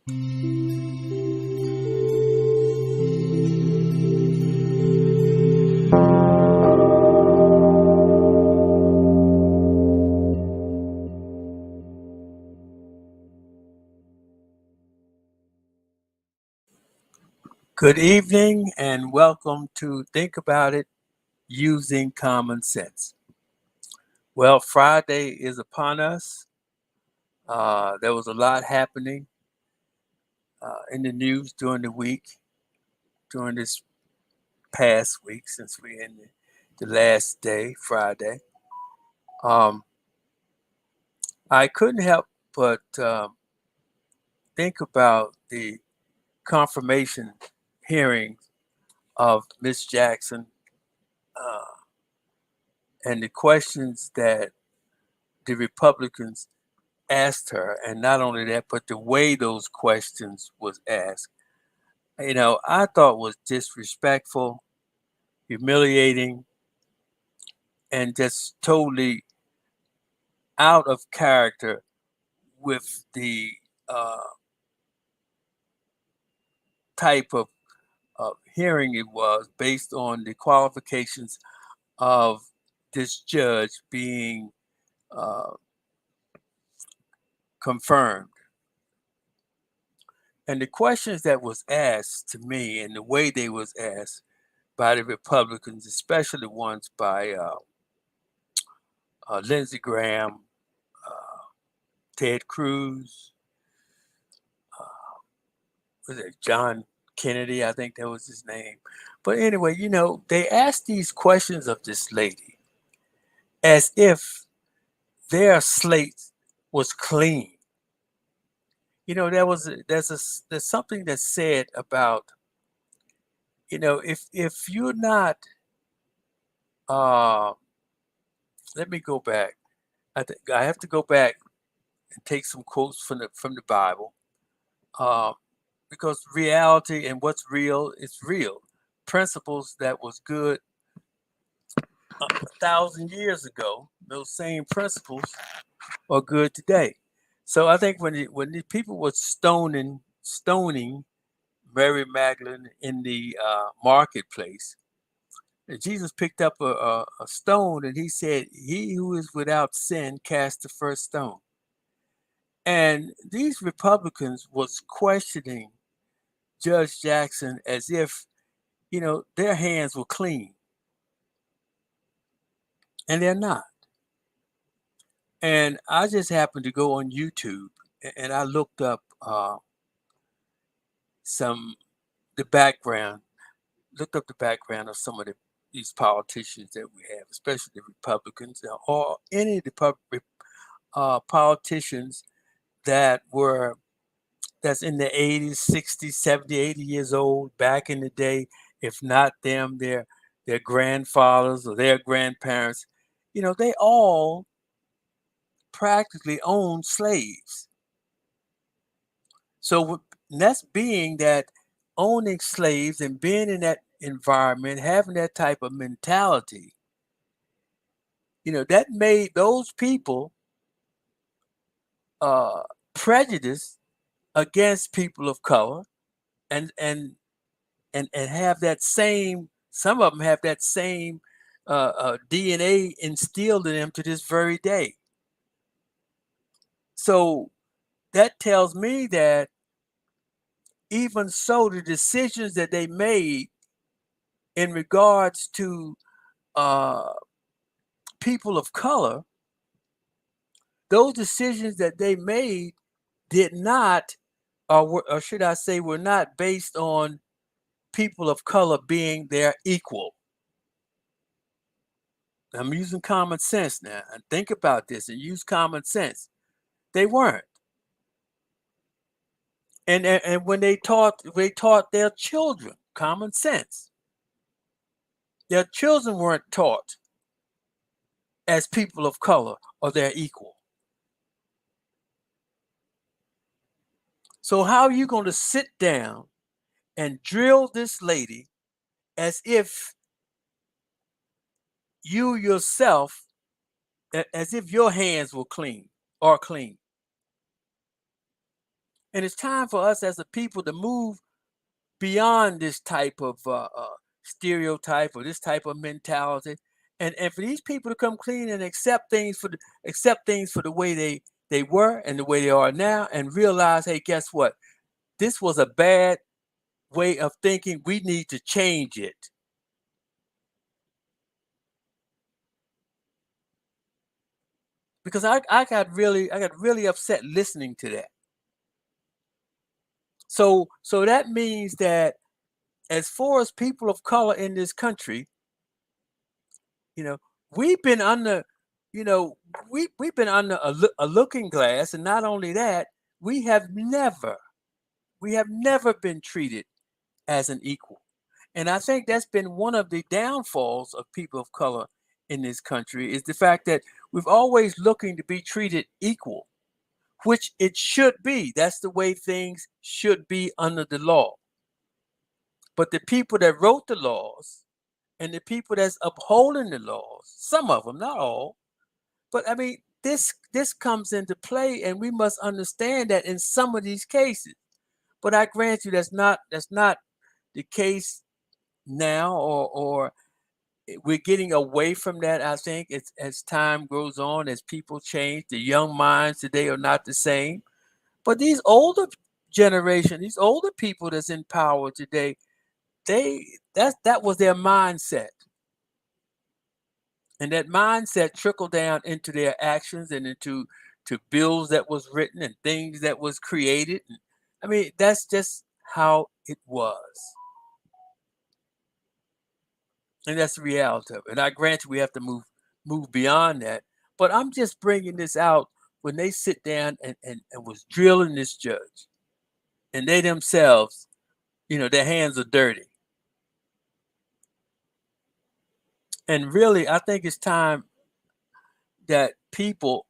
Good evening and welcome to Think About It Using Common Sense. Well, Friday is upon us. There was a lot happening in the news during the week, during this past week, since we're in the last day, Friday. Um, I couldn't help but think about the confirmation hearing of Miss Jackson uh, and the questions that the Republicans asked her, and not only that, but the way those questions was asked, I thought was disrespectful, humiliating, and just totally out of character with the uh, type of hearing it was, based on the qualifications of this judge being uh, confirmed. And the questions that was asked to me, and the way they was asked by the Republicans, especially the ones by Lindsey Graham, uh, Ted Cruz, was it John Kennedy? I think that was his name. But anyway, they asked these questions of this lady as if their slate was clean. There's something that's said about, if you're not, uh, let me go back. I think I have to go back and take some quotes from the Bible, uh, because reality and what's real is real. Principles that was good 1,000 years ago, those same principles are good today. So I think when the people were stoning Mary Magdalene in the marketplace, Jesus picked up a stone and he said, "He who is without sin cast the first stone." And these Republicans was questioning Judge Jackson as if, their hands were clean, and they're not. And I just happened to go on YouTube and I looked up some the background, looked up the background of some of these politicians that we have, especially the Republicans or any of the politicians that were that's in the 80s, 60s, 70, 80 years old back in the day. If not them, their grandfathers or their grandparents, they all practically owned slaves. So that's being that owning slaves and being in that environment, having that type of mentality, that made those people uh, prejudiced against people of color, and have that same. Some of them have that same DNA instilled in them to this very day. So that tells me that even so, the decisions that they made in regards to uh, people of color, those decisions that they made did not, or should I say, were not based on people of color being their equal. I'm using common sense now, and think about this and use common sense. They weren't. And when they taught their children common sense. Their children weren't taught as people of color or their equal. So how are you going to sit down and drill this lady as if you yourself, as if your hands were clean or clean? And it's time for us as a people to move beyond this type of stereotype or this type of mentality, and for these people to come clean and accept things for the way they were and the way they are now, and realize, hey, guess what? This was a bad way of thinking. We need to change it. Because I got really upset listening to that. So that means that as far as people of color in this country, you know, we've been under, you know, we've been under a looking glass, and not only that, we have never we have never been treated as an equal. And I think that's been one of the downfalls of people of color in this country, is the fact that we've always looking to be treated equal, which it should be. That's the way things should be under the law. But the people that wrote the laws and the people that's upholding the laws, some of them, not all, but I mean, this comes into play, and we must understand that in some of these cases. But I grant you, that's not the case now, or we're getting away from that. I think it's as time goes on, as people change, the young minds today are not the same. But these older generation, these older people that's in power today, that was their mindset. And that mindset trickled down into their actions and into to bills that was written and things that was created. I mean, that's just how it was. And that's the reality of it. And I grant you, we have to move beyond that. But I'm just bringing this out when they sit down and was drilling this judge, and they themselves, their hands are dirty. And really, I think it's time that people,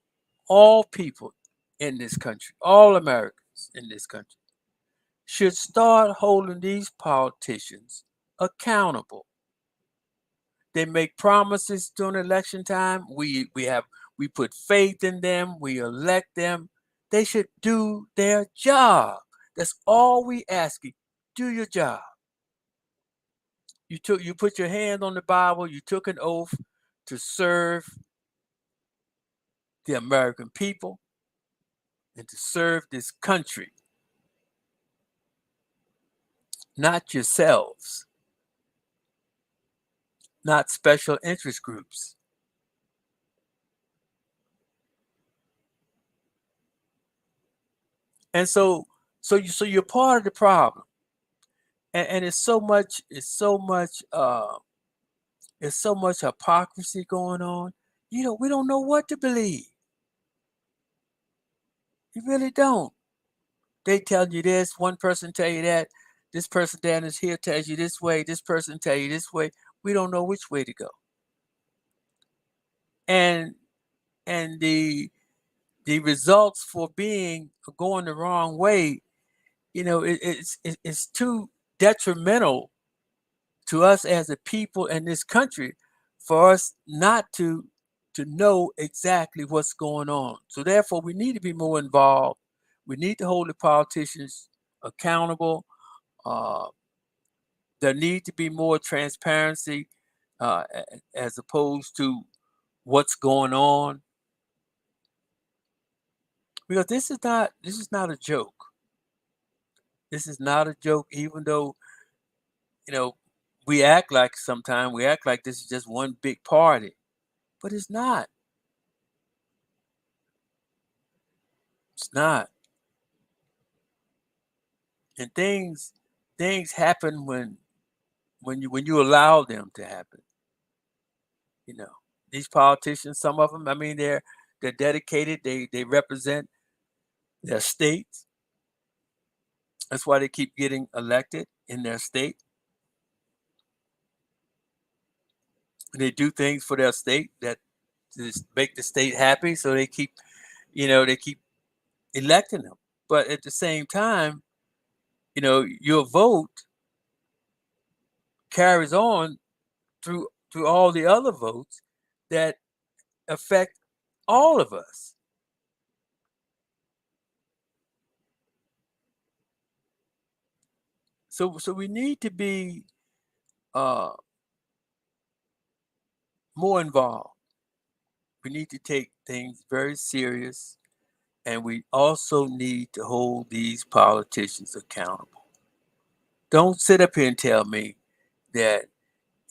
all people in this country, all Americans in this country, should start holding these politicians accountable. They make promises during election time. We put faith in them. We elect them. They should do their job. That's all we asking. Do your job. You put your hand on the Bible. You took an oath to serve the American people and to serve this country, not yourselves, not special interest groups. And so you're part of the problem. And it's so much hypocrisy going on. We don't know what to believe. You really don't. They tell you this, one person tell you that, this person down is here tells you this way, this person tell you this way. We don't know which way to go. And and the results for being going the wrong way, it's too detrimental to us as a people in this country for us not to know exactly what's going on. So therefore, we need to be more involved. We need to hold the politicians accountable. Uh, there need to be more transparency, as opposed to what's going on, because this is not a joke. This is not a joke. Even though you know we act like this is just one big party, but it's not. It's not. And things happen when you allow them to happen. You know, these politicians, some of them, I mean, they're dedicated. They represent their states. That's why they keep getting elected in their state. They do things for their state that just make the state happy, so they keep electing them. But at the same time, your vote carries on through all the other votes that affect all of us. So we need to be uh, more involved. We need to take things very serious, and we also need to hold these politicians accountable. Don't sit up here and tell me that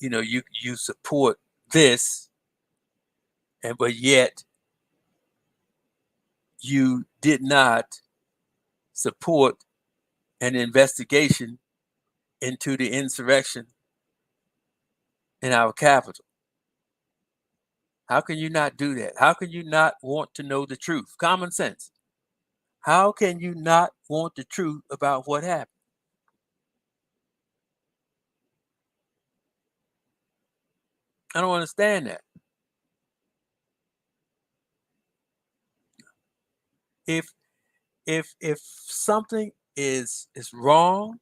you support this, and but yet you did not support an investigation into the insurrection in our capital. How can you not do that? How can you not want to know the truth? Common sense. How can you not want the truth about what happened? I don't understand that. If if something is wrong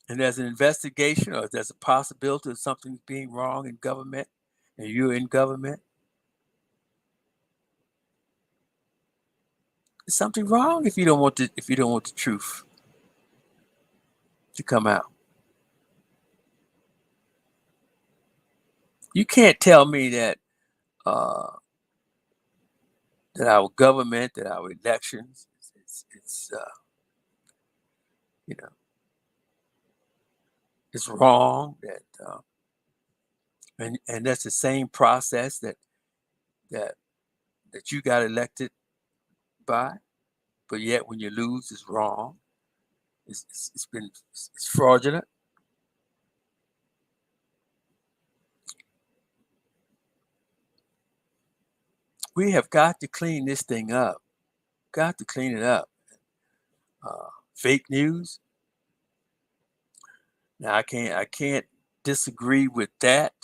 and there's an investigation or there's a possibility of something being wrong in government and you're in government, there's something wrong if you don't want the truth to come out. You can't tell me uh, that our government, that our elections, you know it's wrong. And that's the same process that that you got elected by, but yet when you lose, it's wrong. It's fraudulent. We have got to clean this thing up. Got to clean it up. Fake news. Now I can't disagree with that.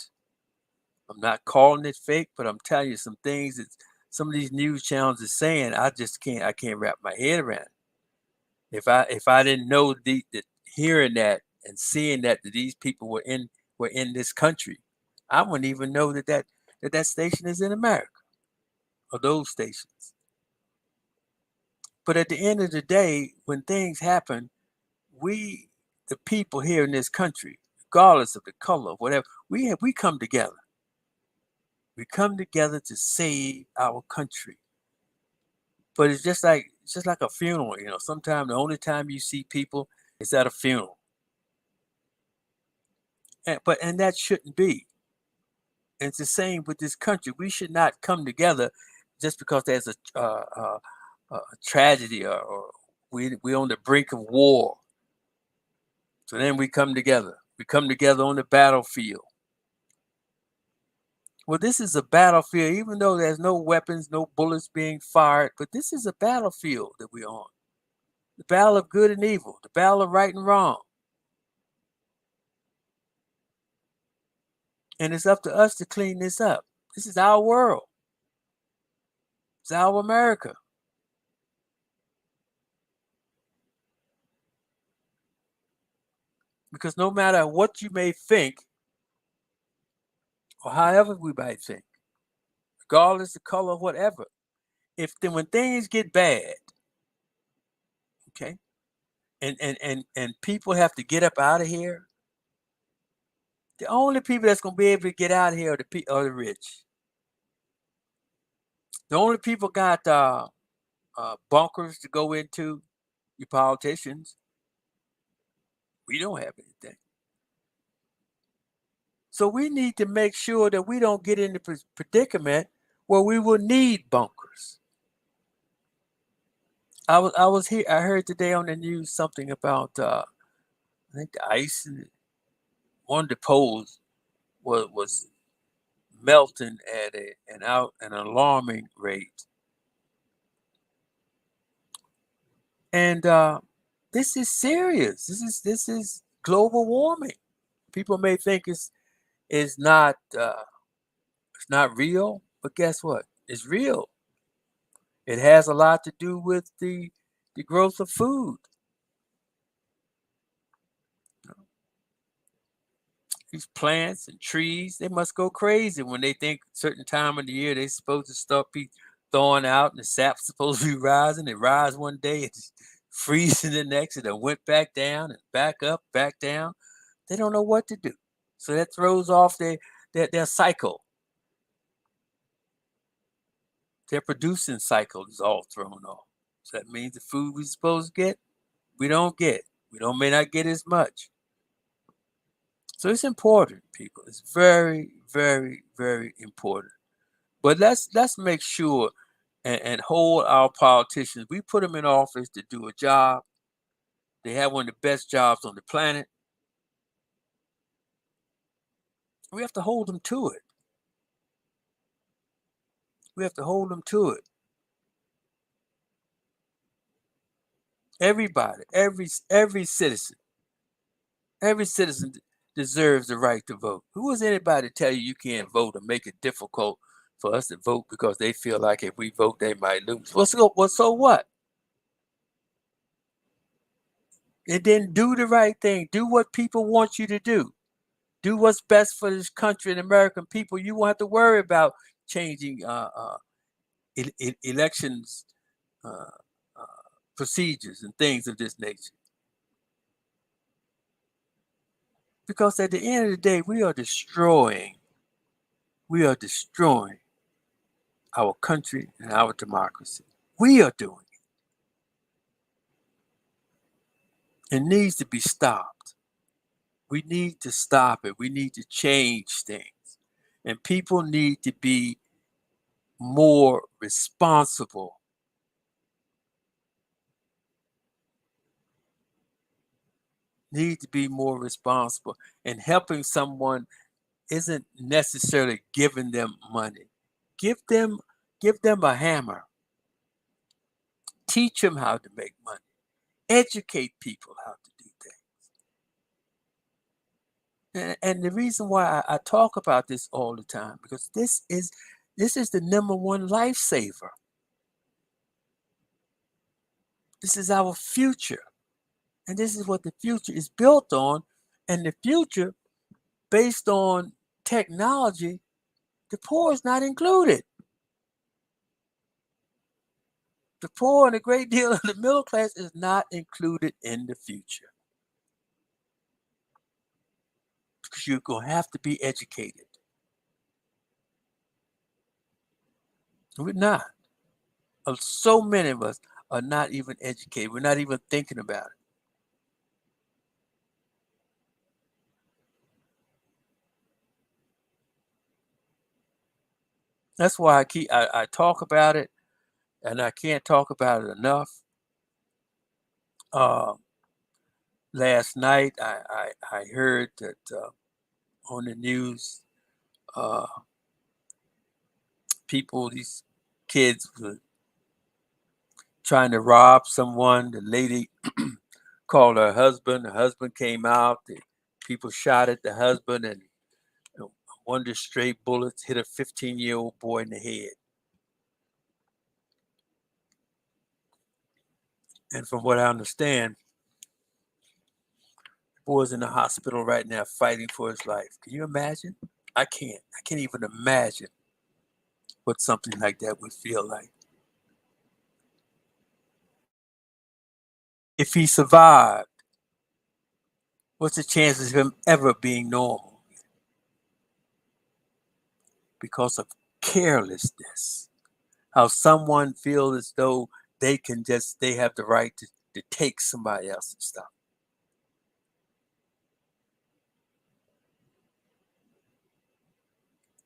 I'm not calling it fake, but I'm telling you some things that some of these news channels are saying. I can't wrap my head around it. If I didn't know the hearing that and seeing that these people were in this country, I wouldn't even know that station is in America or those stations. But at the end of the day, when things happen, we, the people here in this country, regardless of the color, whatever, we come together. We come together to save our country. But it's just like a funeral. Sometimes the only time you see people is at a funeral, and that shouldn't be. And it's the same with this country. We should not come together just because there's a tragedy or we're on the brink of war. So then we come together. We come together on the battlefield. Well, this is a battlefield, even though there's no weapons, no bullets being fired, but this is a battlefield that we're on. The battle of good and evil, the battle of right and wrong. And it's up to us to clean this up. This is our world. It's our America. Because no matter what you may think, or however we might think, regardless of color, whatever, if then when things get bad, okay, and people have to get up out of here, the only people that's gonna be able to get out of here are the rich. The only people got bunkers to go into, you politicians. We don't have anything. So we need to make sure that we don't get in the predicament where we will need bunkers. I was here. I heard today on the news something about I think the ice in one of the poles was melting at an alarming rate, and this is serious. This is global warming. People may think it's not real, but guess what? It's real. It has a lot to do with the growth of food. These plants and trees, they must go crazy when they think certain time of the year they're supposed to start be thawing out and the sap's supposed to be rising. It rise one day, it just freezing the next, and then went back down and back up, back down. They don't know what to do. So that throws off their cycle. Their producing cycle is all thrown off. So that means the food we're supposed to get, we don't get. We don't may not get as much. So it's important, people. It's very, very, very important. But let's make sure and hold our politicians. We put them in office to do a job. They have one of the best jobs on the planet. We have to hold them to it. We have to hold them to it. Everybody, every citizen deserves the right to vote. Who is anybody to tell you you can't vote or make it difficult for us to vote because they feel like if we vote they might lose? So what? And then do the right thing. Do what people want you to do. Do what's best for this country and American people. You won't have to worry about changing elections uh, uh, procedures and things of this nature. Because at the end of the day, we are destroying our country and our democracy. We are doing it. It needs to be stopped. We need to stop it. We need to change things. And people need to be more responsible. Need to be more responsible. And helping someone isn't necessarily giving them money. Give them a hammer. Teach them how to make money. Educate people how to do things. And the reason why I talk about this all the time, because this is the number one lifesaver. This is our future. And this is what the future is built on. And the future, based on technology, the poor is not included. The poor and a great deal of the middle class is not included in the future. Because you're going to have to be educated. We're not. So many of us are not even educated. We're not even thinking about it. That's why I talk about it, and I can't talk about it enough. Uh, Last night I heard that on the news, uh, these kids were trying to rob someone. The lady called her husband. The husband came out. The people shot at the husband, and one of the stray bullets hit a 15-year-old boy in the head. And from what I understand, the boy's in the hospital right now fighting for his life. Can you imagine? I can't. I can't even imagine what something like that would feel like. If he survived, what's the chances of him ever being normal? Because of carelessness. How someone feels as though they have the right to take somebody else's stuff.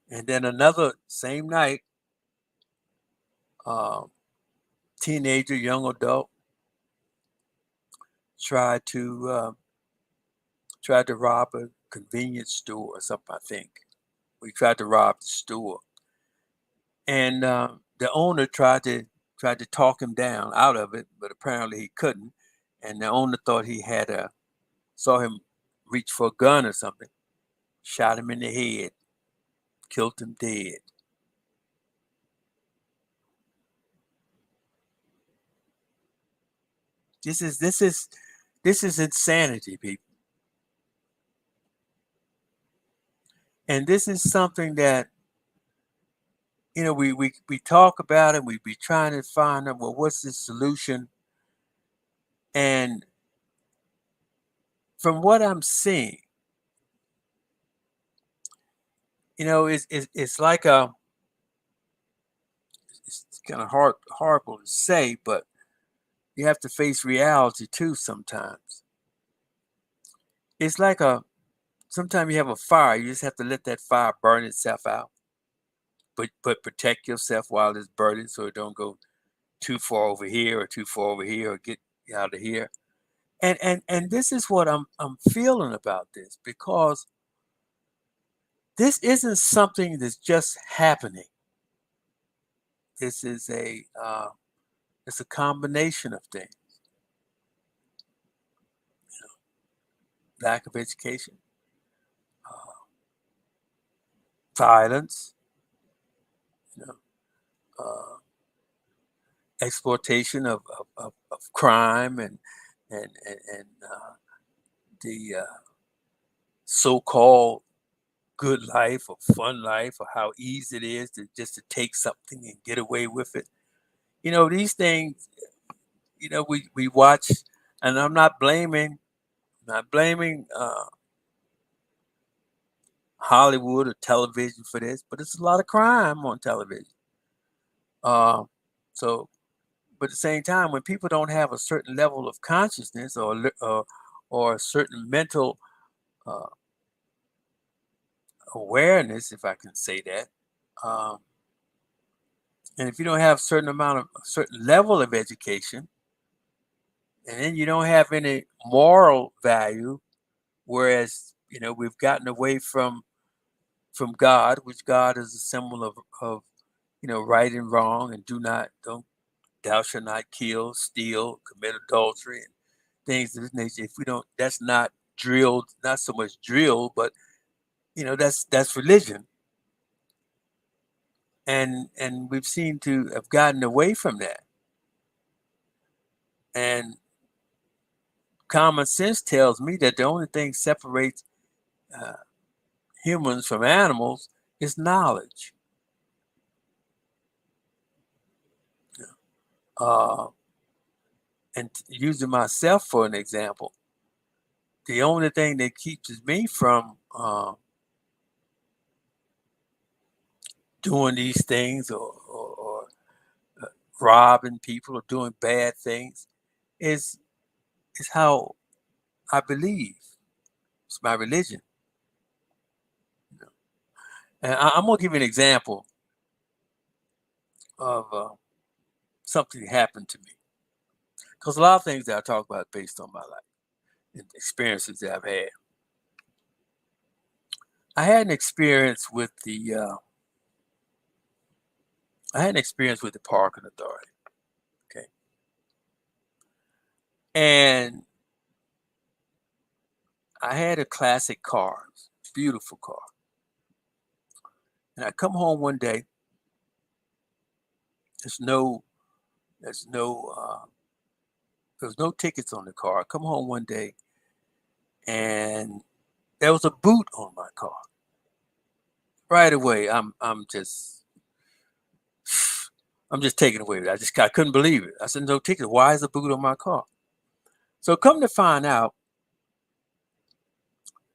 And then another same night, um, teenager, young adult, tried to rob a convenience store or something. I think we tried to rob the store, and the owner tried to talk him down out of it, but apparently he couldn't. And the owner thought he had saw him reach for a gun or something, shot him in the head, killed him dead. This is insanity, people. And this is something that we talk about it. We be trying to find out, well, what's the solution? And from what I'm seeing, it's like it's kind of horrible to say, but you have to face reality too sometimes. It's like sometimes you have a fire, you just have to let that fire burn itself out, but protect yourself while it's burning so it don't go too far over here or too far over here or get out of here. And this is what I'm feeling about this, because this isn't something that's just happening. This is it's a combination of things. Lack of education, uh, violence, you know, uh, exploitation of crime and the so-called good life or fun life, or how easy it is to just to take something and get away with it. These things, we watch, and I'm not blaming Hollywood or television for this, but it's a lot of crime on television. Uh, so, but at the same time, when people don't have a certain level of consciousness or a certain mental uh, awareness, if I can say that, um, and if you don't have a certain level of education, and then you don't have any moral value, whereas we've gotten away from God, which God is a symbol of right and wrong, and don't thou shalt not kill, steal, commit adultery, and things of this nature. If we don't, that's not drilled, not so much drilled, but that's religion, and we've seemed to have gotten away from that. And common sense tells me that the only thing separates uh, humans from animals is knowledge. Uh, and using myself for an example, the only thing that keeps me from doing these things or robbing people or doing bad things is is how I believe. It's my religion. And I'm gonna give you an example of something that happened to me, because a lot of things that I talk about are based on my life and experiences that I've had. I had an experience with the parking authority. Okay, and I had a classic car, beautiful car. And I come home one day. There's no, there's no, there's no tickets on the car. I come home one day, and there was a boot on my car. Right away, I'm just taken away with it. I couldn't believe it. I said, no ticket. Why is a boot on my car? So come to find out,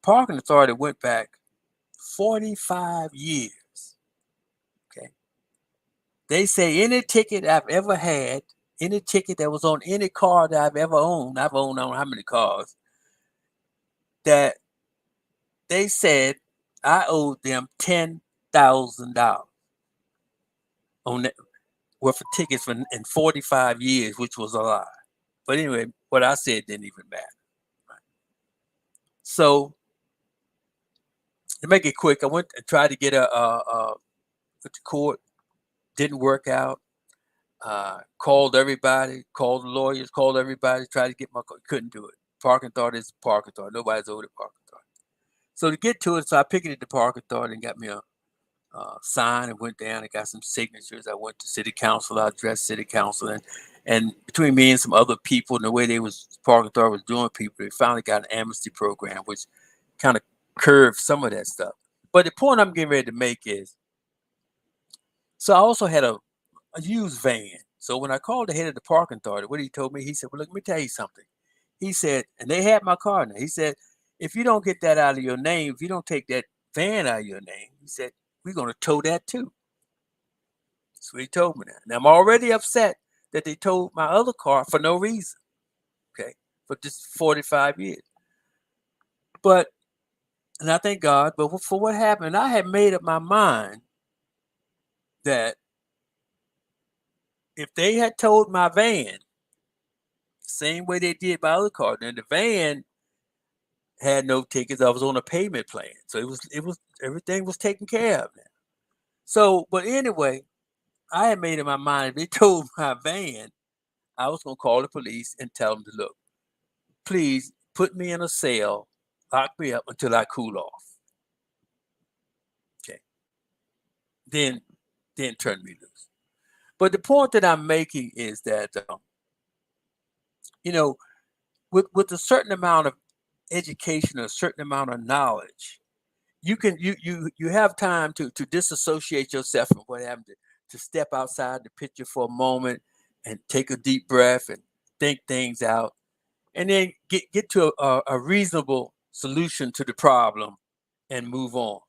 parking authority went back 45 years. Okay. They say any ticket I've ever had, any ticket that was on any car that I've owned on how many cars, that they said I owed them $10,000 on that worth of tickets in 45 years, which was a lie. But anyway, what I said didn't even matter. So to make it quick, I went and tried to get with the court. Didn't work out. Called everybody, called the lawyers, called everybody, tried to get my car. Couldn't do it. Parking authority is parking authority. Nobody's owed a parking authority. So to get to it, so I picked it at the parking authority and got me a sign and went down and got some signatures. I went to city council. I addressed city council, and between me and some other people and the way parking authority was doing people, they finally got an amnesty program, which kind of curved some of that stuff. But the point I'm getting ready to make is, so I also had a used van. So when I called the head of the parking authority, what he told me, he said, "Well, look, let me tell you something." He said, and they had my car now. He said, "If you don't get that out of your name, if you don't take that van out of your name," he said, "we're going to tow that too." That's what he told me that. Now I'm already upset that they towed my other car for no reason. Okay, for just 45 years. But and I thank God. But for what happened, I had made up my mind that if they had towed my van the same way they did my other car, then the van had no tickets. I was on a payment plan, so it was everything was taken care of now. So, but anyway, I had made up my mind. If they towed my van, I was gonna call the police and tell them to look, please put me in a cell, lock me up until I cool off. Okay, then then turn me loose. But the point that I'm making is that you know, with a certain amount of education, a certain amount of knowledge, you have time to disassociate yourself from what happened, to step outside the picture for a moment and take a deep breath and think things out, and then get to a reasonable solution to the problem and move on.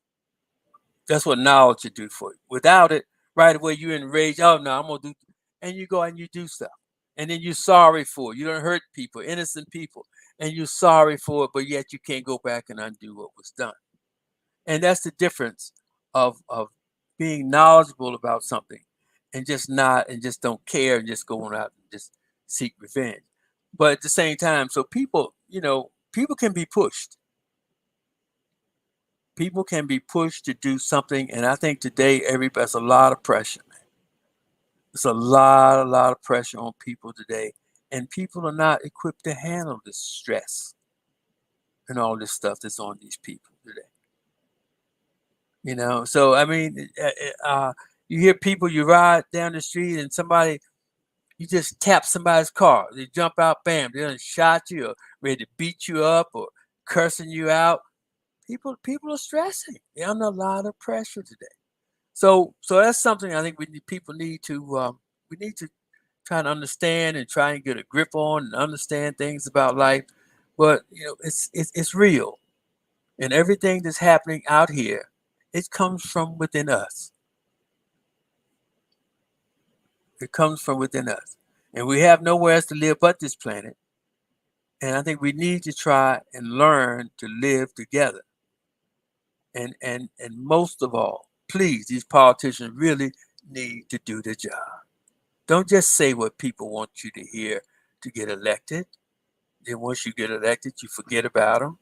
That's what knowledge should do for you. Without it, right away you're enraged. Oh no, I'm gonna do, and you go and you do stuff, and then you're sorry for it. You don't hurt people, innocent people, and you're sorry for it, but yet you can't go back and undo what was done. And that's the difference of being knowledgeable about something and just don't care and just going out and just seek revenge. But at the same time, so people, people can be pushed. People can be pushed to do something, and I think today everybody's a lot of pressure, man. There's a lot of pressure on people today, and people are not equipped to handle this stress and all this stuff that's on these people today. So I mean, you hear people, you ride down the street and somebody, you just tap somebody's car, they jump out, bam, they done shot you or ready to beat you up or cursing you out. People are stressing. They're under a lot of pressure today. So that's something I think people need to we need to try to understand and try and get a grip on and understand things about life. But it's real, and everything that's happening out here, it comes from within us. It comes from within us, and we have nowhere else to live but this planet. And I think we need to try and learn to live together. And most of all, please, these politicians really need to do their job. Don't just say what people want you to hear to get elected. Then once you get elected, you forget about them.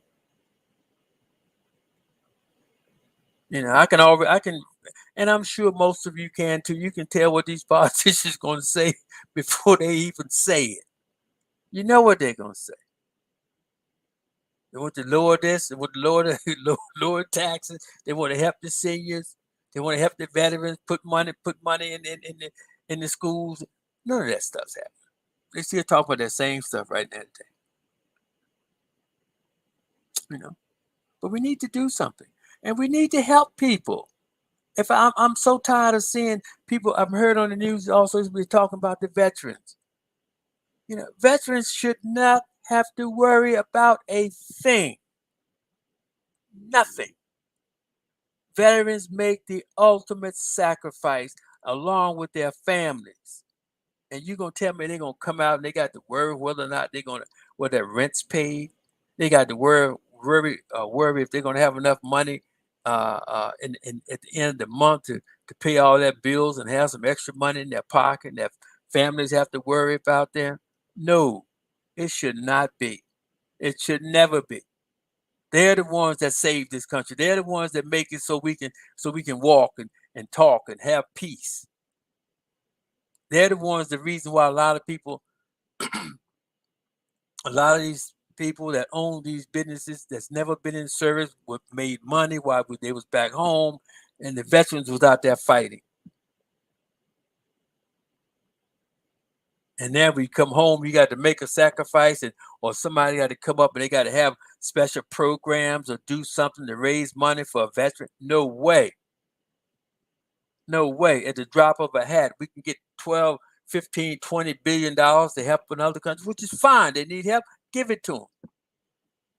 I can, and I'm sure most of you can too. You can tell what these politicians going to say before they even say it. You know what they're going to say. They want to lower this. They want to lower taxes. They want to help the seniors. They want to help the veterans. Put money in the schools. None of that stuff's happening. They still talk about that same stuff right now today. But we need to do something, and we need to help people. If I'm so tired of seeing people, I've heard on the news also be talking about the veterans. Veterans should not have to worry about a thing. Nothing. Veterans make the ultimate sacrifice along with their families. And you're gonna tell me they're gonna come out and they got to worry whether or not they're gonna whether their rent's paid. They got to worry if they're gonna have enough money in at the end of the month to pay all their bills and have some extra money in their pocket. And their families have to worry about them. No, it should not be. It should never be. They're the ones that save this country. They're the ones that make it so we can walk and talk and have peace. They're the ones, the reason why a lot of these people that own these businesses that's never been in service made money while they was back home, and the veterans was out there fighting. And then when you come home, you got to make a sacrifice, or somebody got to come up and they got to have special programs or do something to raise money for a veteran. No way. No way. At the drop of a hat, we can get 12, 15, $20 billion to help another country, which is fine. They need help, give it to them.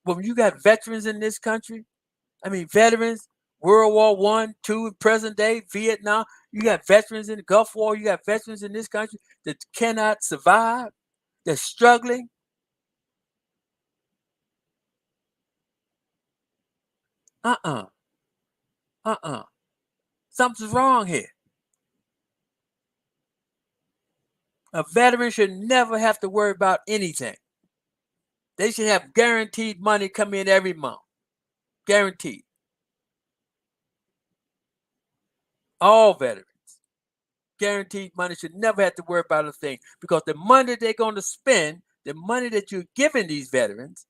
But when you got veterans in this country, I mean, veterans, World War One, II, present day, Vietnam, you got veterans in the Gulf War, you got veterans in this country that cannot survive, they're struggling. Uh-uh, uh-uh. Something's wrong here. A veteran should never have to worry about anything. They should have guaranteed money come in every month. Guaranteed. All veterans. Guaranteed money should never have to worry about a thing, because the money they're going to spend, the money that you're giving these veterans,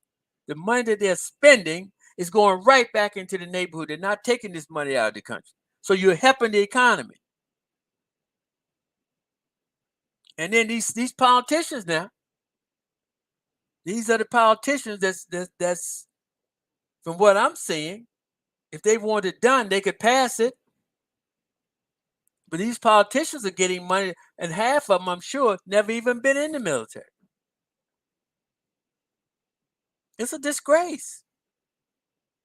the money that they're spending is going right back into the neighborhood. They're not taking this money out of the country. So you're helping the economy. And then these politicians now, these are the politicians that's from what I'm seeing, if they want it done, they could pass it. But these politicians are getting money, and half of them, I'm sure, never even been in the military. It's a disgrace.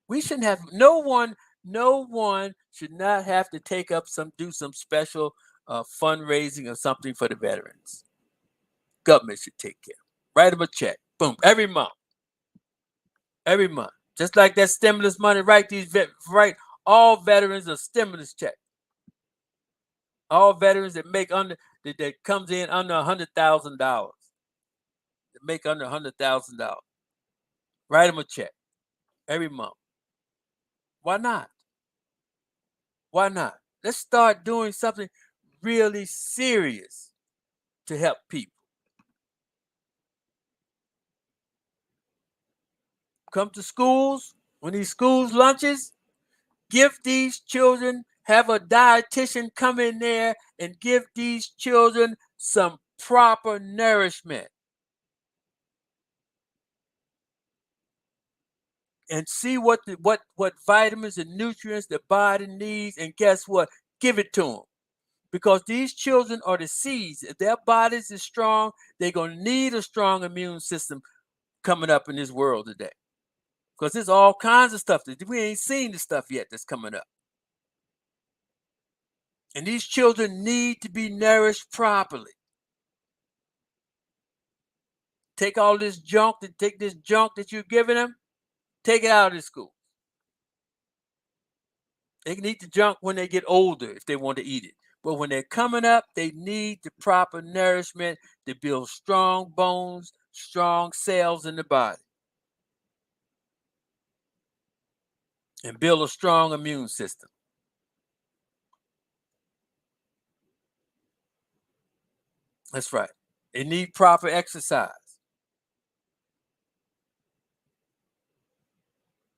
We shouldn't have no one should not have to do some special fundraising or something for the veterans. Government should take care. Write them a check. Boom. Every month. Every month. Just like that stimulus money, write all veterans a stimulus check. All veterans that make that comes in under $100,000. That make under $100,000. Write them a check every month. Why not? Why not? Let's start doing something really serious to help people. Come to schools, when these schools lunches, give these children, have a dietitian come in there and give these children some proper nourishment. And see what vitamins and nutrients the body needs, and guess what? Give it to them. Because these children are the seeds. If their bodies is strong, they're going to need a strong immune system coming up in this world today. Because there's all kinds of stuff that we ain't seen the stuff yet that's coming up. And these children need to be nourished properly. Take this junk that you're giving them, take it out of the school. They can eat the junk when they get older if they want to eat it. But when they're coming up, they need the proper nourishment to build strong bones, strong cells in the body, and build a strong immune system. That's right. They need proper exercise.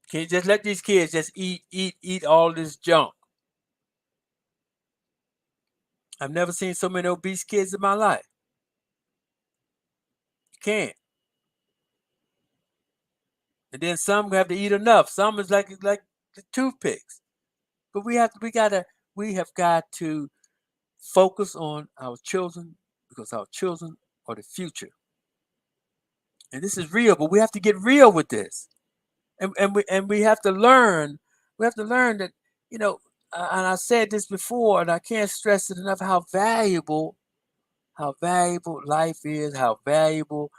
Can't you just let these kids just eat all this junk? I've never seen so many obese kids in my life. You can't. And then some have to eat enough. Some is like the toothpicks. But we have got to focus on our children, because our children are the future. And this is real, but we have to get real with this. And we have to learn. We have to learn that, and I said this before, and I can't stress it enough, how valuable life is, how valuable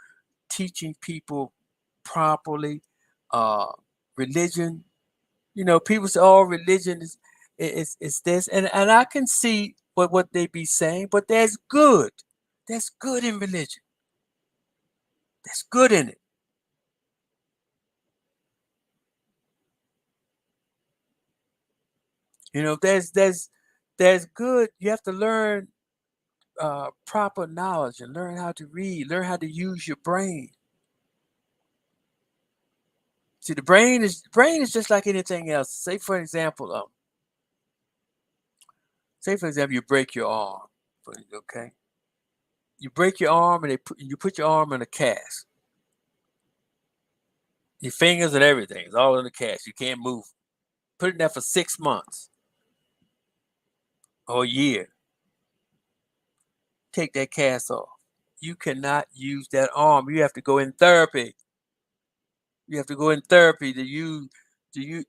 teaching people properly religion. People say, "Oh, religion is this," and I can see what they be saying, but there's good in religion. There's good in it. There's good. You have to learn proper knowledge and learn how to read, learn how to use your brain. See, the brain is just like anything else. Say for example, you break your arm. Okay, you break your arm and you put your arm in a cast. Your fingers and everything is all in the cast. You can't move. Put it in there for 6 months or a year. take that cast off. You cannot use that arm. You have to go in therapy. You have to go in therapy to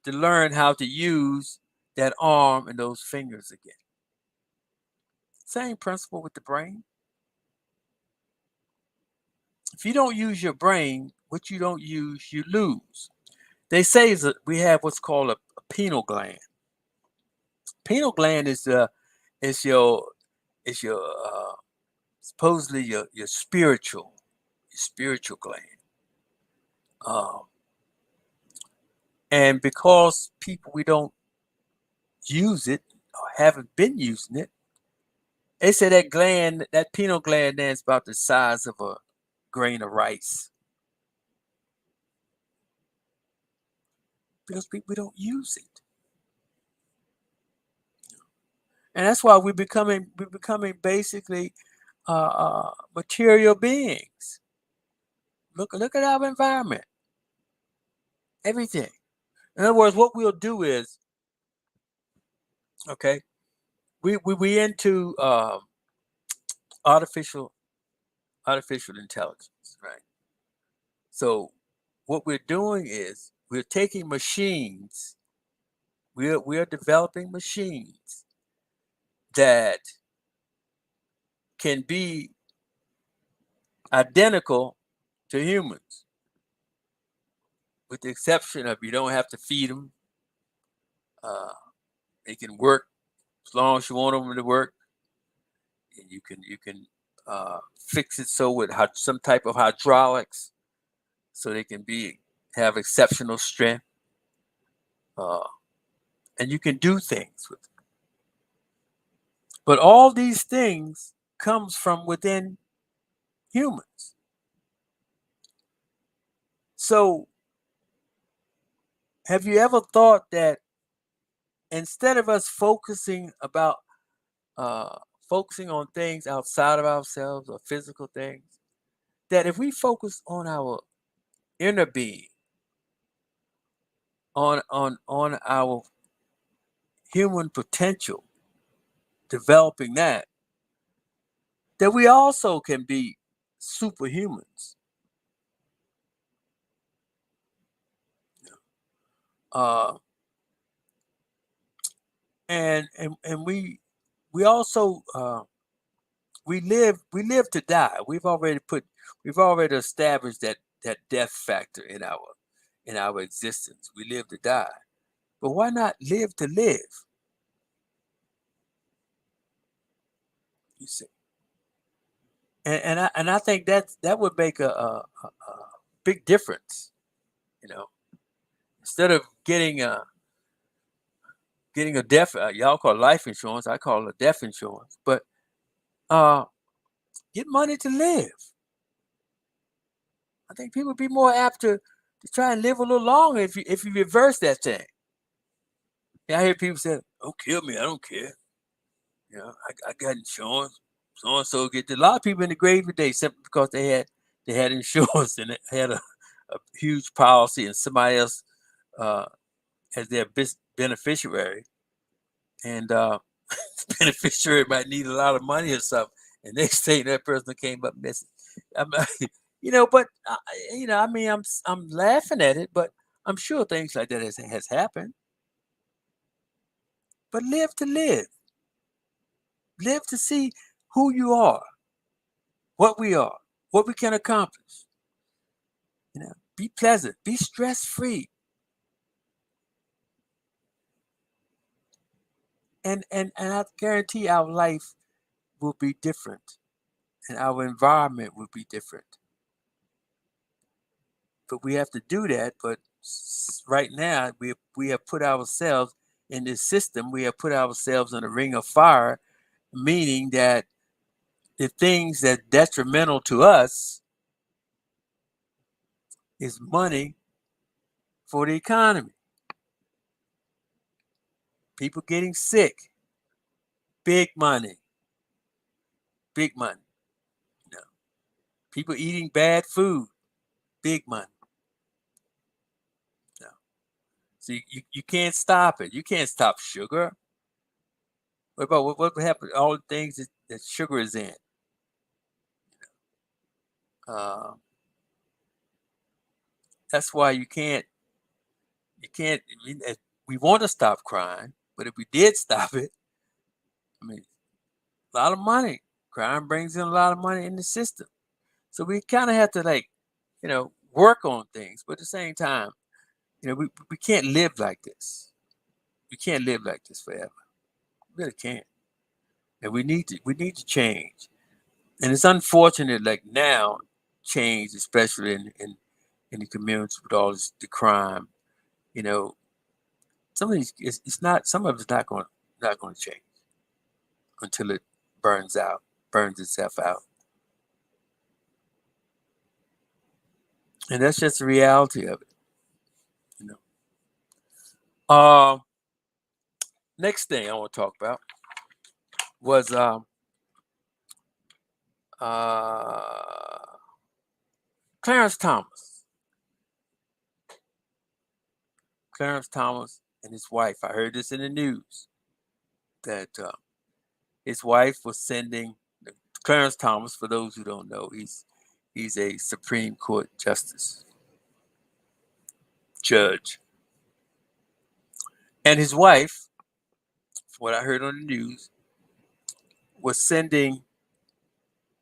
learn how to use that arm and those fingers again. Same principle with the brain. If you don't use your brain, what you don't use, you lose. They say that we have what's called a pineal gland. Pineal gland is your is your supposedly your spiritual gland. Um, and because people we don't use it or haven't been using it, they say that gland, that pineal gland, there is about the size of a grain of rice because we don't use it, and that's why we're becoming basically material beings. Look at our environment, everything. In other words, what we'll do is, okay, we into artificial artificial intelligence, right? So what we're doing is we're taking machines, we're developing machines that can be identical to humans, with the exception of you don't have to feed them. Uh, they can work as long as you want them to work, and you can fix it so with some type of hydraulics, so they can have exceptional strength, uh, and you can do things with them. But all these things comes from within humans. So have you ever thought that instead of us uh, focusing on things outside of ourselves or physical things, that if we focus on our inner being, on our human potential, developing that we also can be superhumans. Uh, and we also we live to die. We've already established that death factor in our existence. We live to die. But why not live to live? You see, and I think that would make a big difference. You know, instead of getting a death, y'all call it life insurance. I call it a death insurance. But uh, get money to live. I think people would be more apt to try and live a little longer if you reverse that thing. Yeah, I hear people say, "Don't kill me. I don't care. I got insurance. So and so get." A lot of people in the grave today simply because they had insurance and they had a huge policy, and somebody else uh, as their beneficiary, and the beneficiary might need a lot of money or something, and next thing that person came up missing. I'm, but I mean, I'm laughing at it, but I'm sure things like that has happened. But live to see who you are, what we are, what we can accomplish. Be pleasant, be stress free, and I guarantee our life will be different, and our environment will be different. But we have to do that. But right now, we have put ourselves in this system. We have put ourselves in a ring of fire, meaning that the things that detrimental to us is money for the economy. People getting sick, big money, big money. You know, people eating bad food, big money. You know. So you can't stop it. You can't stop sugar. What about what happened? All the things that sugar is in. Uh, that's why you can't. I mean, we want to stop crime, but if we did stop it, I mean, a lot of money. Crime brings in a lot of money in the system. So we kind of have to work on things, but at the same time, we can't live like this. We can't live like this forever. We really can't. And we need to change. And it's unfortunate, like now, change, especially in the communities with all the crime. You know, some of these it's not some of it's not going to change until it burns out, burns itself out. And that's just the reality of it. You know. Next thing I want to talk about was uh, Clarence Thomas. Clarence Thomas and his wife. I heard this in the news that his wife was sending Clarence Thomas. For those who don't know, he's a Supreme Court justice judge, and his wife, what I heard on the news, was sending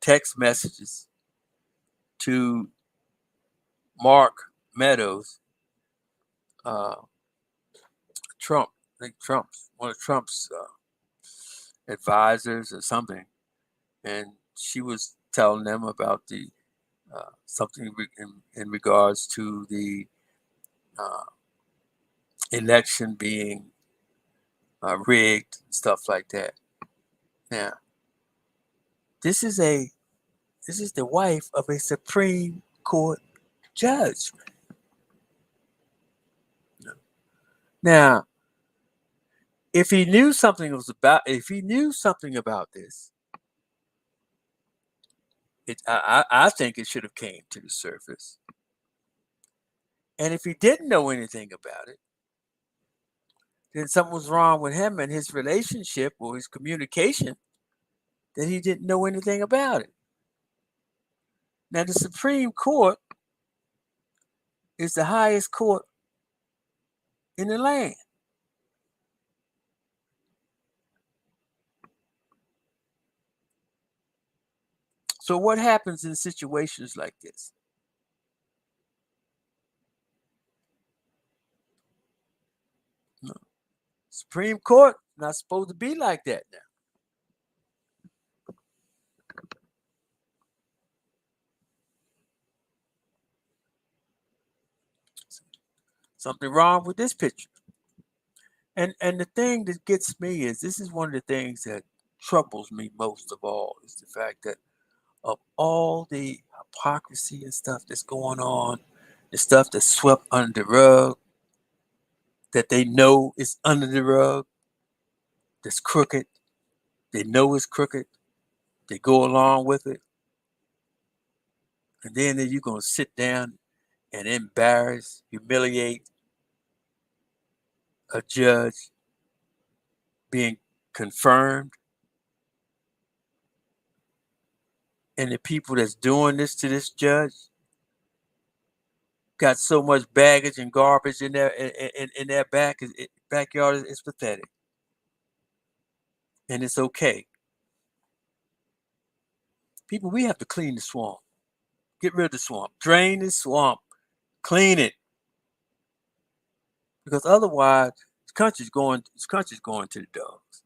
text messages to Mark Meadows, uh, Trump, I think Trump's one of Trump's advisors or something, and she was telling them about the something in regards to the uh, election being rigged, stuff like that. Now, this is a this is the wife of a Supreme Court judge. Now, if he knew something about this, I think it should have came to the surface. And if he didn't know anything about it, then something was wrong with him and his relationship or his communication that he didn't know anything about it. Now, the Supreme Court is the highest court in the land. So, what happens in situations like this? No. Supreme Court not supposed to be like that now. Something wrong with this picture. And the thing that gets me is this is one of the things that troubles me most of all is the fact that of all the hypocrisy and stuff that's going on, the stuff that's swept under the rug, that they know is under the rug, that's crooked, they know it's crooked, they go along with it, and then you're going to sit down and embarrass, humiliate a judge being confirmed, and the people that's doing this to this judge got so much baggage and garbage in their backyard. It's pathetic, and it's okay. People, we have to clean the swamp. Get rid of the swamp. Drain the swamp. Clean it. Because otherwise, this country's going to the dogs.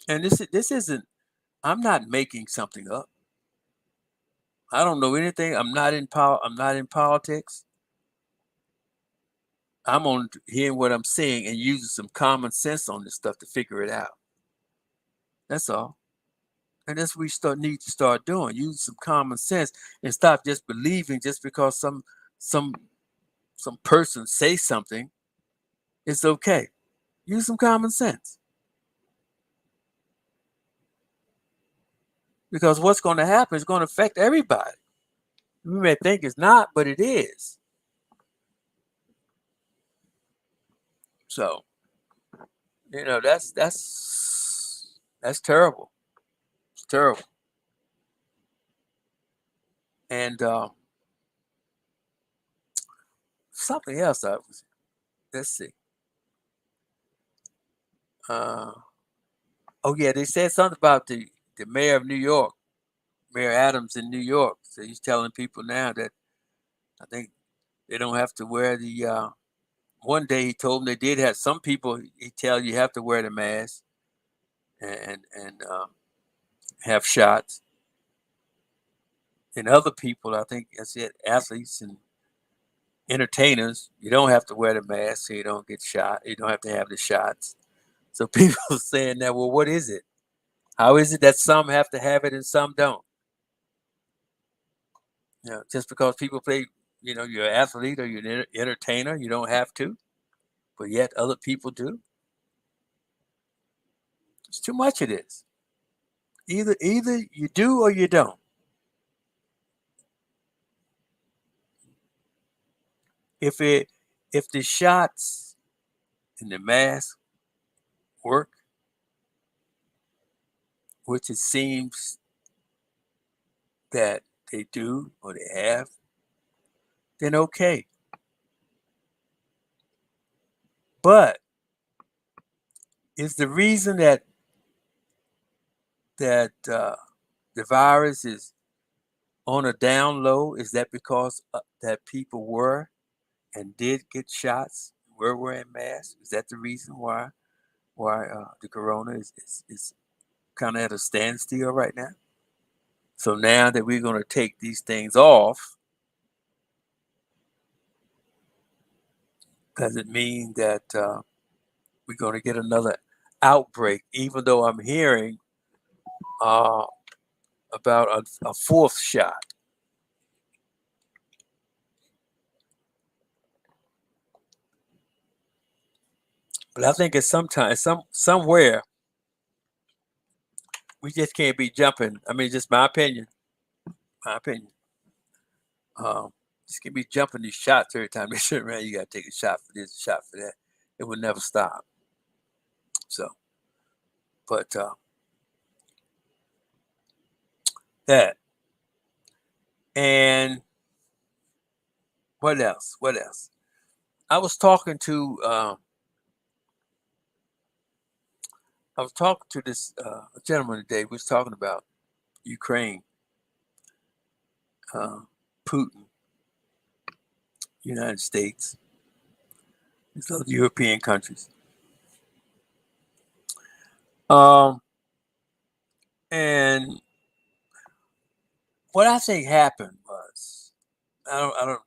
And this isn't. I'm not making something up. I don't know anything. I'm not in power. I'm not in politics. I'm on hearing what I'm saying and using some common sense on this stuff to figure it out. That's all. And that's what we need to start doing. Use some common sense and stop just believing just because some some person say something, it's okay. Use some common sense. Because what's going to happen is going to affect everybody. We may think it's not, but it is. So, that's terrible. It's terrible. And something else I was, let's see. Uh, oh yeah, they said something about the mayor of New York, Mayor Adams in New York. So he's telling people now that I think they don't have to wear the. One day he told them they did have some people. He tell you have to wear the mask and have shots, and other people I think I said athletes and entertainers you don't have to wear the mask so you don't get shot. You don't have to have the shots. So people are saying that. Well, what is it? How is it that some have to have it and some don't? Just because people play, you're an athlete or you're an entertainer, you don't have to, but yet other people do. It's too much of this. Either you do or you don't. If it if the shots and the mask work, which it seems that they do or they have, then okay. But is the reason that the virus is on a down low, is that because that people were and did get shots, were wearing masks? Is that the reason why the corona is kind of at a standstill right now? So now that we're going to take these things off, does it mean that we're going to get another outbreak? Even though I'm hearing uh, about a fourth shot. But I think it's sometimes somewhere we just can't be jumping. I mean, just my opinion. My opinion. Um, just can't be jumping these shots every time they turn around. You got to take a shot for this, a shot for that. It will never stop. So, but that and what else? What else? I was talking to this gentleman today. We was talking about Ukraine, uh, Putin, United States, these other European countries. Um, and what I think happened was I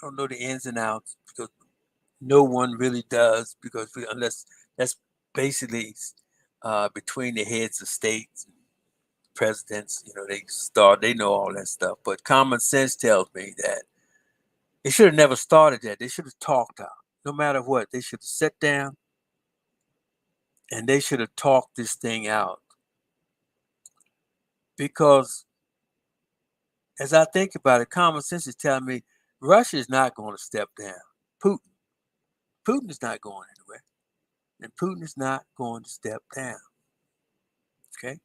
don't know the ins and outs because no one really does because unless that's basically between the heads of states, presidents. They know all that stuff. But common sense tells me that they should have never started that. They should have talked out. No matter what, they should have sat down and they should have talked this thing out. Because as I think about it, common sense is telling me Russia is not going to step down. Putin. Putin is not going anywhere. And Putin is not going to step down. Okay.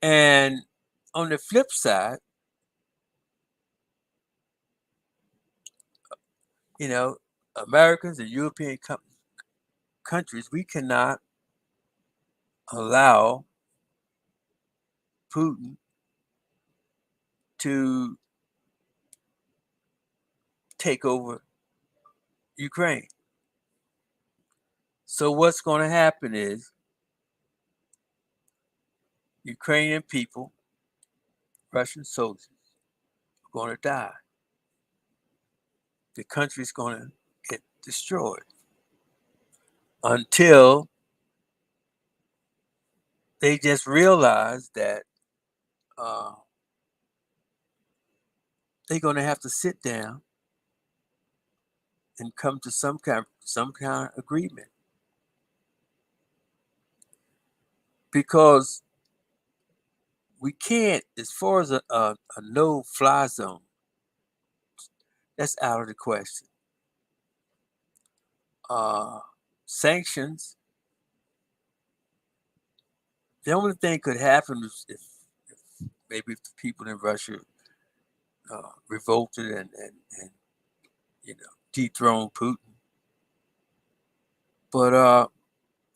And on the flip side, you know, Americans and European countries, we cannot allow Putin to take over Ukraine. So what's going to happen is Ukrainian people, Russian soldiers, are going to die. The country's going to get destroyed until they just realize that uh, they're going to have to sit down and come to some kind of agreement because we can't, as far as a no-fly zone, that's out of the question. Uh, Sanctions, the only thing could happen is if maybe if the people in Russia revolted and dethrone Putin. But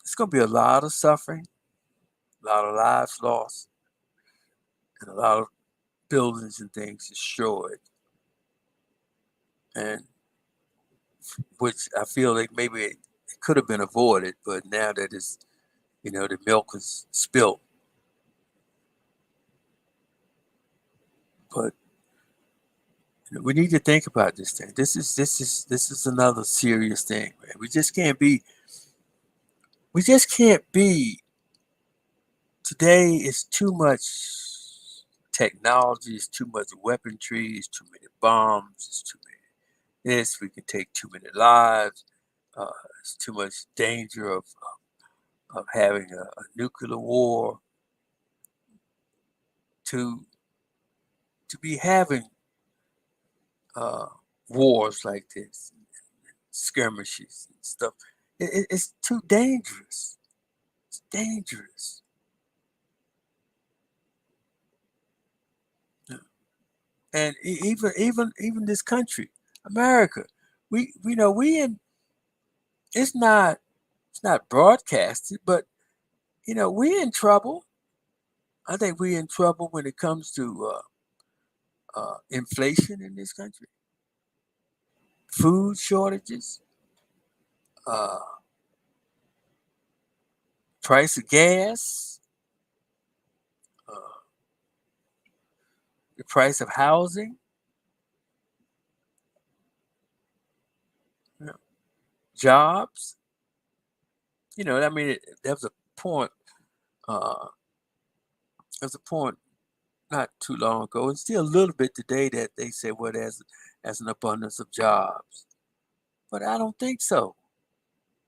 it's going to be a lot of suffering, a lot of lives lost, and a lot of buildings and things destroyed. And which I feel like maybe it could have been avoided, but now that it's, the milk is spilled. But we need to think about this thing. This is another serious thing, man. We just can't be. Today is too much technology, it's too much weaponry, it's too many bombs, it's too many this. We can take too many lives. It's too much danger of having a nuclear war to be having uh, wars like this, skirmishes and stuff. It's too dangerous. It's dangerous. Yeah. And even this country, America, we in. It's not broadcasted, but we're in trouble. I think we're in trouble when it comes to inflation in this country, food shortages, uh, price of gas, uh, the price of housing, you know, jobs. I mean, there was a point. Uh, there was a point not too long ago, and still a little bit today, that they say, well, there's an abundance of jobs, but I don't think so.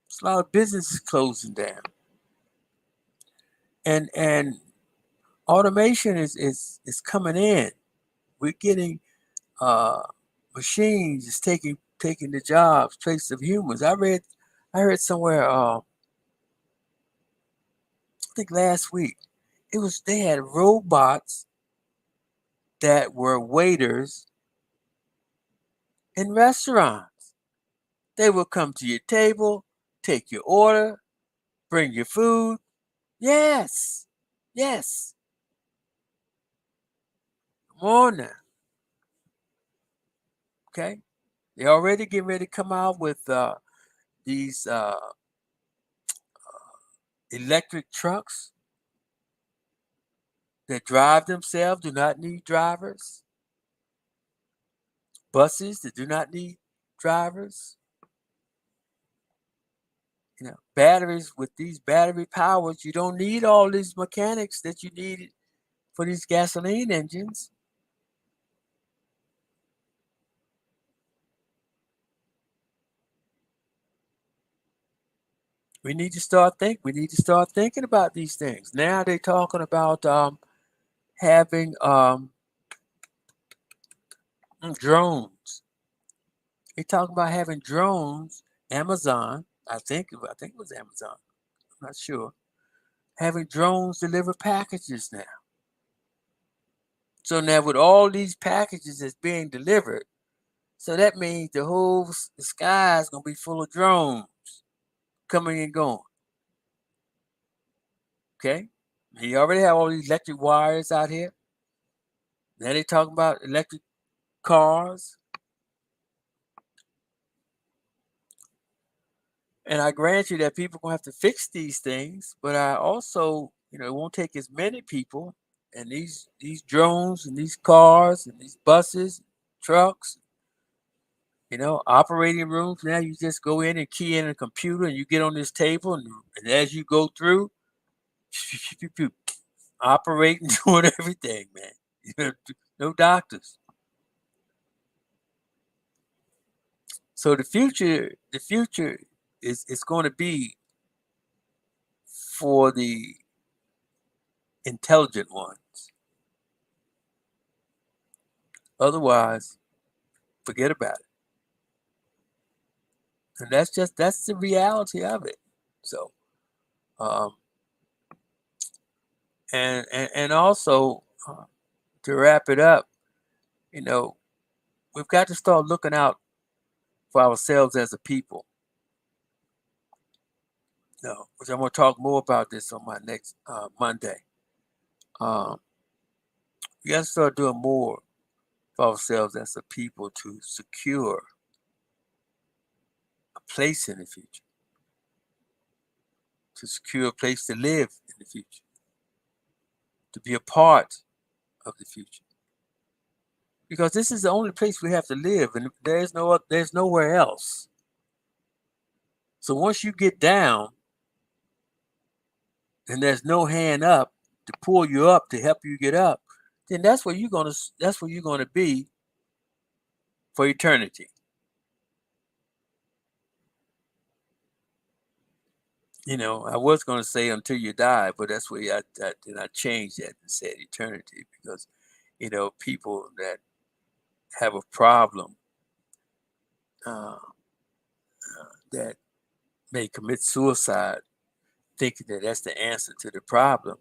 There's a lot of businesses closing down, and automation is coming in. We're getting uh, machines is taking the jobs, place of humans. I heard somewhere. I think last week, they had robots that were waiters in restaurants. They will come to your table, take your order, bring your food. Yes, yes. Come on now. Okay, they already getting ready to come out with these electric trucks that drive themselves, do not need drivers. Buses that do not need drivers. Batteries, with these battery powers, you don't need all these mechanics that you need for these gasoline engines. We need to start thinking about these things. Now they're talking about having drones. They talking about having drones. Amazon, I think it was Amazon. I'm not sure. Having drones deliver packages now. So now with all these packages that's being delivered, so that means the sky is gonna be full of drones coming and going. Okay, you already have all these electric wires out here. Now they talking about electric cars, and I grant you that people gonna have to fix these things. But I also, it won't take as many people, and these drones and these cars and these buses, trucks, operating rooms. Now you just go in and key in a computer, and you get on this table, and as you go through, operating, doing everything, man. No doctors. So the future is going to be for the intelligent ones. Otherwise, forget about it. And that's the reality of it. So, um, and also to wrap it up, You know, we've got to start looking out for ourselves as a people. Which I'm going to talk more about this on my next Monday. Um, we got to start doing more for ourselves as a people to secure a place in the future, to secure a place to live in the future, to be a part of the future. Because this is the only place we have to live, and there's nowhere else. So once you get down, and there's no hand up to pull you up to help you get up, then that's where you're gonna be for eternity. I was gonna say until you die, but that's where I changed that and said eternity because people that have a problem uh, that may commit suicide thinking that that's the answer to the problem,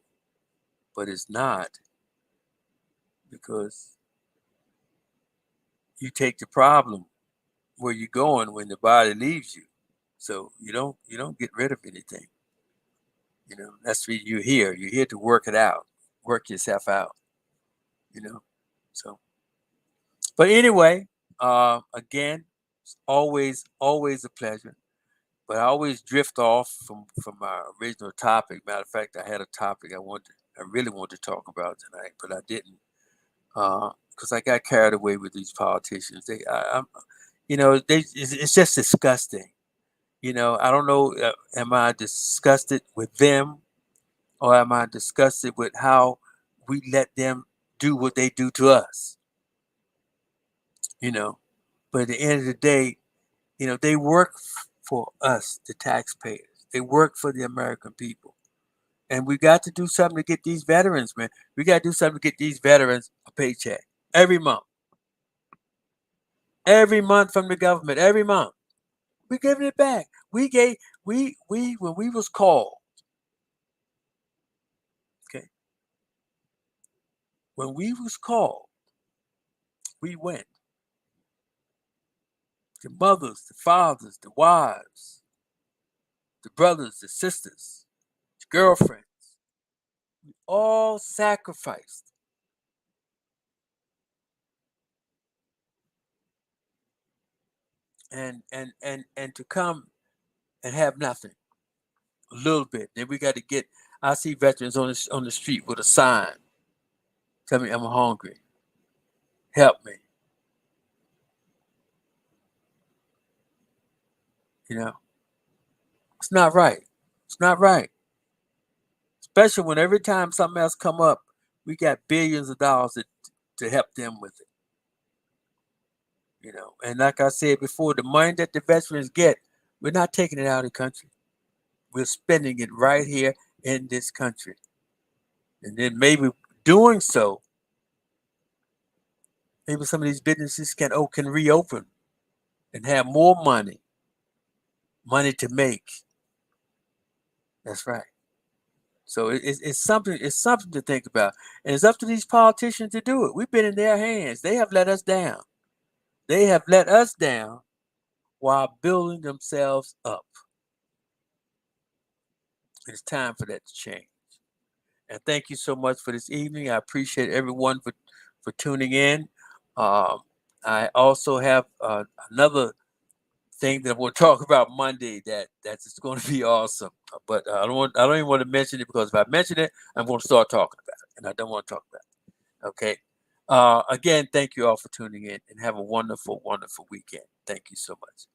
but it's not because you take the problem where you're going when the body leaves you. So you don't get rid of anything. That's what you're here. You're here to work it out, work yourself out. You know. So, but anyway, again, it's always a pleasure. But I always drift off from my original topic. Matter of fact, I had a topic I really wanted to talk about tonight, but I didn't because I got carried away with these politicians. It's just disgusting. I don't know. Am I disgusted with them, or am I disgusted with how we let them do what they do to us? You know, but at the end of the day, they work for us, the taxpayers. They work for the American people, and we got to do something to get these veterans, man. We got to do something to get these veterans a paycheck every month. Every month from the government. Every month, we giving it back. We when we was called. Okay, when we was called, we went. The mothers, the fathers, the wives, the brothers, the sisters, the girlfriends, all sacrificed. And to come and have nothing, a little bit. Then we got to get. I see veterans on the street with a sign, tell me I'm hungry, help me. You know, it's not right. It's not right. Especially when every time something else come up, we got billions of dollars to help them with it. And like I said before, the money that the veterans get, we're not taking it out of the country. We're spending it right here in this country. And then maybe doing so, maybe some of these businesses can reopen and have more money to make. That's right. So it's something to think about, and it's up to these politicians to do it. We've been in their hands. They have let us down. They have let us down while building themselves up. It's time for that to change. And thank you so much for this evening. I appreciate everyone for tuning in. Um, I also have another thing that we'll talk about Monday that's just going to be awesome. But I don't even want to mention it because if I mention it, I'm going to start talking about it, and I don't want to talk about it. Okay. Again, thank you all for tuning in, and have a wonderful, wonderful weekend. Thank you so much.